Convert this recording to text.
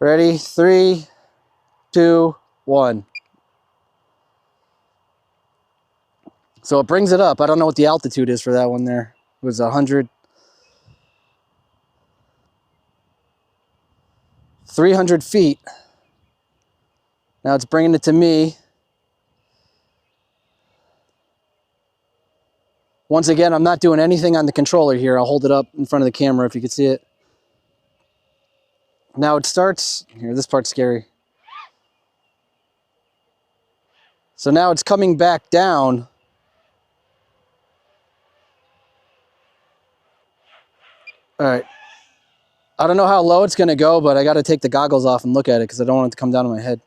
Ready? 3, 2, 1. So it brings it up. I don't know what the altitude is for that one there. It was 100. 300 feet. Now it's bringing it to me. Once again, I'm not doing anything on the controller here. I'll hold it up in front of the camera if you can see it. Now it starts, here, this part's scary. So now it's coming back down. All right. I don't know how low it's gonna go, but I gotta take the goggles off and look at it because I don't want it to come down on my head.